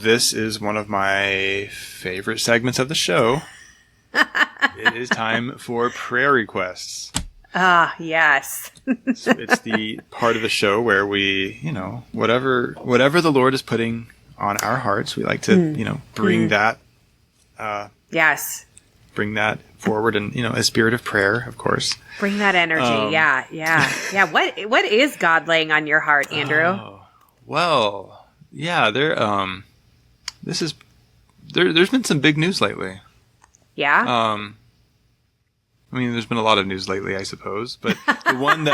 This is one of my favorite segments of the show. It is time for prayer requests. Ah, yes. So it's the part of the show where we, whatever the Lord is putting on our hearts, we like to, bring that. Yes. Bring that forward, and a spirit of prayer, of course. Bring that energy. Yeah. What is God laying on your heart, Andrew? Well, yeah. There's been some big news lately. Yeah. There's been a lot of news lately, I suppose, but one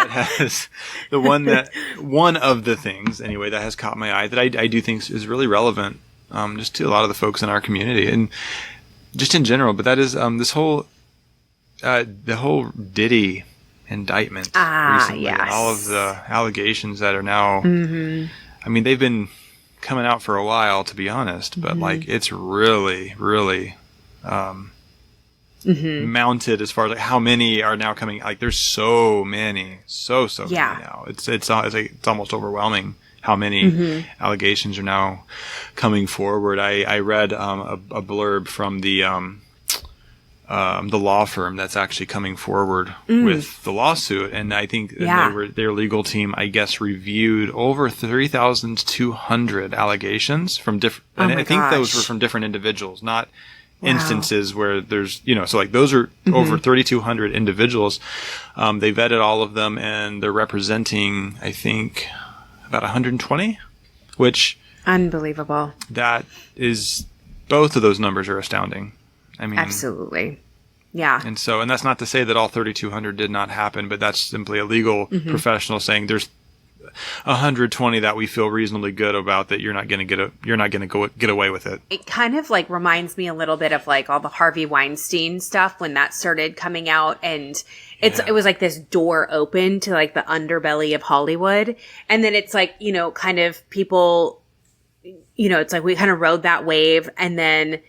of the things anyway that has caught my eye that I do think is really relevant, just to a lot of the folks in our community and just in general. But that is the whole Diddy indictment recently, yes. and all of the allegations that are now. Mm-hmm. They've been coming out for a while, to be honest, but it's really, really. Mounted as far as how many are now coming. There's so many, so many now. It's almost overwhelming how many allegations are now coming forward. I read a blurb from the law firm that's actually coming forward with the lawsuit, and I think their legal team, I guess, reviewed over 3,200 allegations from different. And I think those were from different individuals, not. Wow. Instances where there's, those are over 3,200 individuals. They vetted all of them, and they're representing, I think, about 120, which... Unbelievable. That is... Both of those numbers are astounding. Absolutely. Yeah. And that's not to say that all 3,200 did not happen, but that's simply a legal professional saying there's 120 that we feel reasonably good about that you're not going to get away with it. It kind of reminds me a little bit of all the Harvey Weinstein stuff when that started coming out, and it was this door open to the underbelly of Hollywood, and then it's kind of people, it's we kind of rode that wave, and then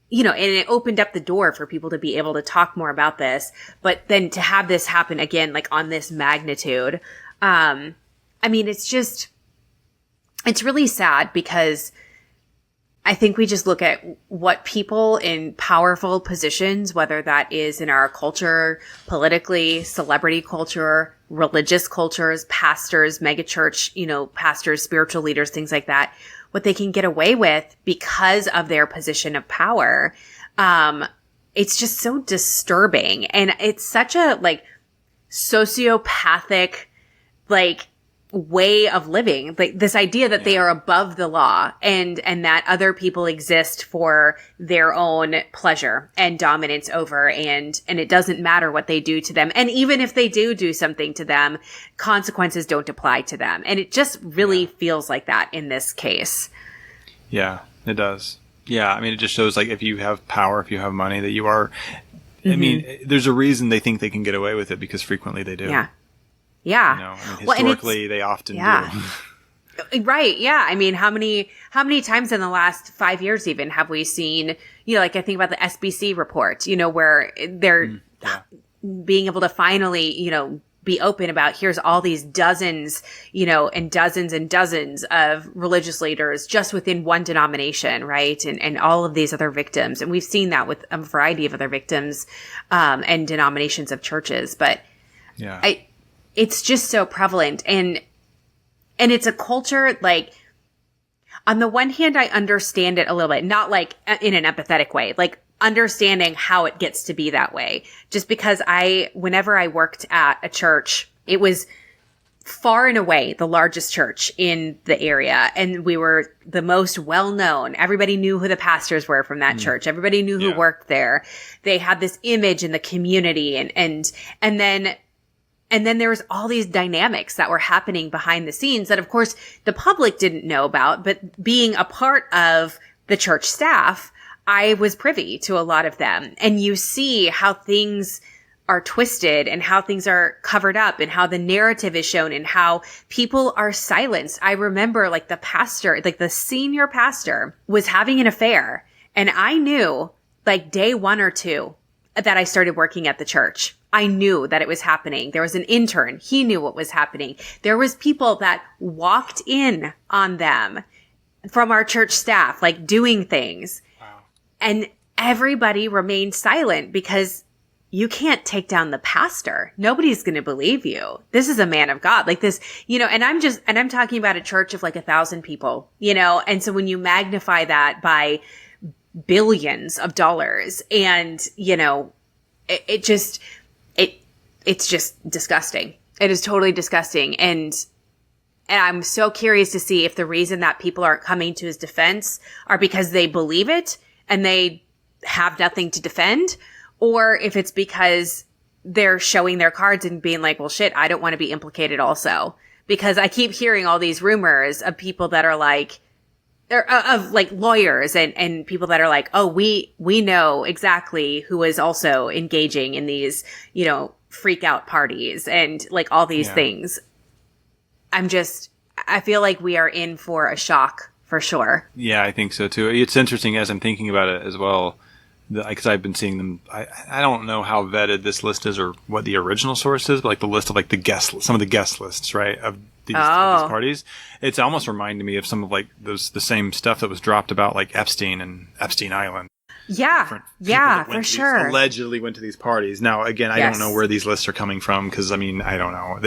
and it opened up the door for people to be able to talk more about this, but then to have this happen again on this magnitude. It's really sad because I think we just look at what people in powerful positions, whether that is in our culture, politically, celebrity culture, religious cultures, pastors, megachurch, pastors, spiritual leaders, things like that, what they can get away with because of their position of power. It's just so disturbing. And it's such a sociopathic, way of living, this idea that they are above the law and that other people exist for their own pleasure and dominance over, and it doesn't matter what they do to them. And even if they do something to them, consequences don't apply to them. And it just really feels like that in this case. Yeah, it does. Yeah. It just shows if you have power, if you have money, that you are, there's a reason they think they can get away with it, because frequently they do. Yeah. Yeah. Historically, they often do. Right. Yeah. How many times in the last 5 years even have we seen, I think about the SBC report, where they're being able to finally, be open about here's all these dozens, and dozens of religious leaders just within one denomination, right? And all of these other victims. And we've seen that with a variety of other victims, and denominations of churches. But it's just so prevalent. And it's a culture, on the one hand, I understand it a little bit, not in an empathetic way, understanding how it gets to be that way. Just because whenever I worked at a church, it was far and away the largest church in the area. And we were the most well-known. Everybody knew who the pastors were from that church. Everybody knew who worked there. They had this image in the community. And then there was all these dynamics that were happening behind the scenes that, of course, the public didn't know about. But being a part of the church staff, I was privy to a lot of them. And you see how things are twisted and how things are covered up and how the narrative is shown and how people are silenced. I remember the pastor, the senior pastor was having an affair. And I knew day 1 or 2 that I started working at the church. I knew that it was happening. There was an intern. He knew what was happening. There was people that walked in on them from our church staff, like doing things. Wow. And everybody remained silent because you can't take down the pastor. Nobody's going to believe you. This is a man of God. Like this, you know, and I'm talking about a church of like 1,000 people, you know? And so when you magnify that by billions of dollars and, you know, it's just disgusting. It is totally disgusting. And I'm so curious to see if the reason that people aren't coming to his defense are because they believe it and they have nothing to defend, or if it's because they're showing their cards and being like, well, shit, I don't want to be implicated also. Because I keep hearing all these rumors of people that are like, of like lawyers and people that are like, oh, we know exactly who is also engaging in these, you know, freak out parties and like all these things. I feel like we are in for a shock for sure. Yeah, I think so too. It's interesting as I'm thinking about it as well, because I've been seeing them. I don't know how vetted this list is or what the original source is, but like the list of like some of the guest lists, right, of these parties. It's almost reminded me of some of like the same stuff that was dropped about like Epstein and Epstein Island. Yeah, for sure. Allegedly went to these parties. Now, again, I don't know where these lists are coming from because, I mean, I don't know.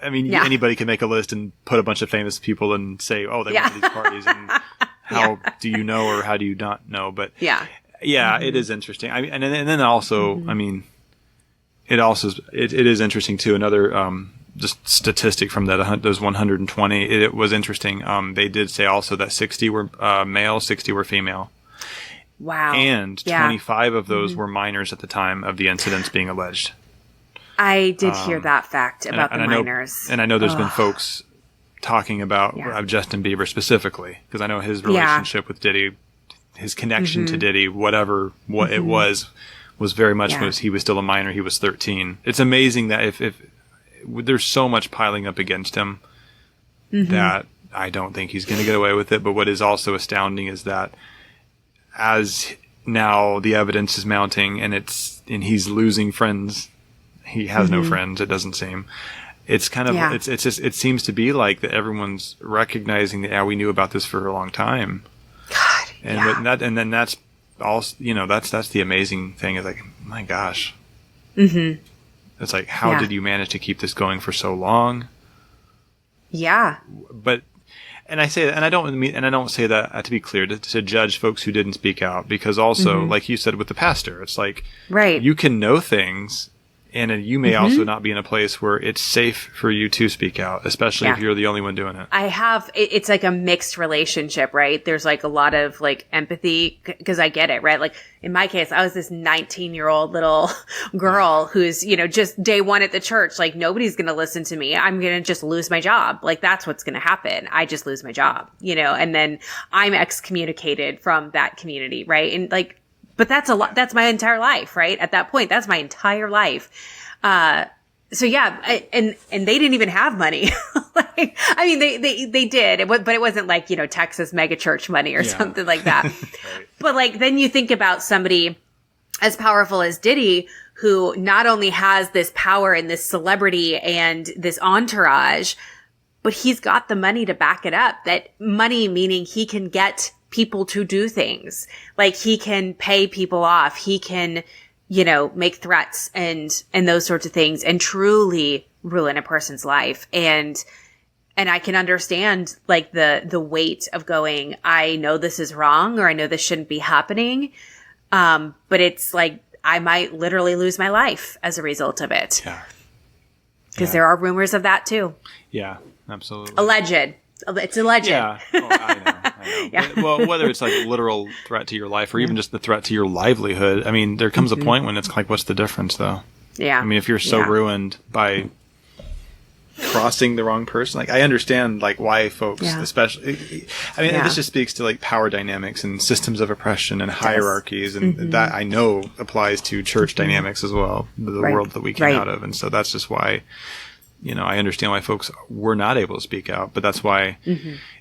Anybody can make a list and put a bunch of famous people and say, oh, they went to these parties. And how do you know or how do you not know? But it is interesting. I mean, and then also, I mean, it is interesting too. Another just statistic from those 120. It was interesting. They did say also that 60 were male, 60 were female. Wow. And 25 of those were minors at the time of the incidents being alleged. I did hear that fact about the minors. And I know there's been folks talking about Justin Bieber specifically, because I know his relationship with Diddy, his connection to Diddy, what it was very much was he was still a minor. He was 13. It's amazing that if there's so much piling up against him that I don't think he's going to get away with it. But what is also astounding is that as now the evidence is mounting and he's losing friends, he has no friends. It doesn't seem. It's kind of it seems to be like that everyone's recognizing that we knew about this for a long time. God, and then that's also, you know, that's the amazing thing is like, my gosh, it's like how did you manage to keep this going for so long? Yeah, but. And I say that, and I don't say that to be clear to judge folks who didn't speak out, because also, like you said with the pastor, it's like you can know things, and you may also not be in a place where it's safe for you to speak out, especially if you're the only one doing it. It's like a mixed relationship, right? There's like a lot of like empathy because I get it, right? Like in my case, I was this 19-year-old little girl who's, you know, just day one at the church. Like nobody's going to listen to me. I'm going to just lose my job. Like that's what's going to happen. I just lose my job, you know, and then I'm excommunicated from that community, right? And like, but that's that's my entire life, right? At that point, that's my entire life. So yeah, and they didn't even have money. Like, I mean, they did, but it wasn't like, you know, Texas mega church money or something like that. Right. But like, then you think about somebody as powerful as Diddy, who not only has this power and this celebrity and this entourage, but he's got the money to back it up. That money meaning he can get people to do things. Like he can pay people off. He can, you know, make threats and those sorts of things and truly ruin a person's life. And I can understand like the weight of going, I know this is wrong or I know this shouldn't be happening. But it's like, I might literally lose my life as a result of it. Yeah. Because there are rumors of that too. Yeah, absolutely. Alleged. It's alleged. Yeah. Oh, I know. Yeah. Well, whether it's like a literal threat to your life or even just the threat to your livelihood, I mean, there comes a point when it's like, what's the difference though? Yeah. I mean, if you're so ruined by crossing the wrong person, like I understand like why folks, especially, I mean, this just speaks to like power dynamics and systems of oppression and hierarchies. And that I know applies to church dynamics as well, the world that we came out of. And so that's just why, you know, I understand why folks were not able to speak out, but that's why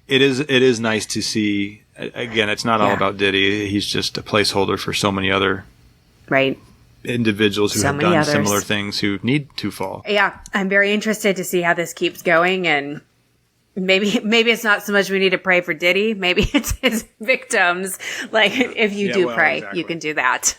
it is nice to see. Again, it's not all about Diddy. He's just a placeholder for so many other individuals who have done similar things who need to fall. Yeah, I'm very interested to see how this keeps going, and maybe it's not so much we need to pray for Diddy. Maybe it's his victims. Like if you pray, exactly. You can do that.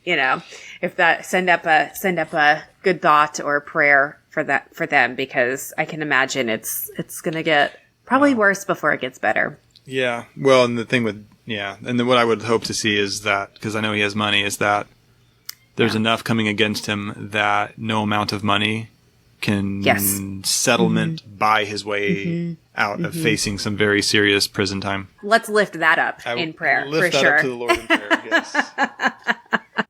If that send up a good thought or prayer for them, because I can imagine it's going to get probably worse before it gets better. Yeah. Well, and the thing with and then what I would hope to see is that, because I know he has money, is that there's enough coming against him that no amount of money can settlement buy his way out of facing some very serious prison time. Let's lift that up in prayer, lift for that sure. Up to the Lord in prayer, yes.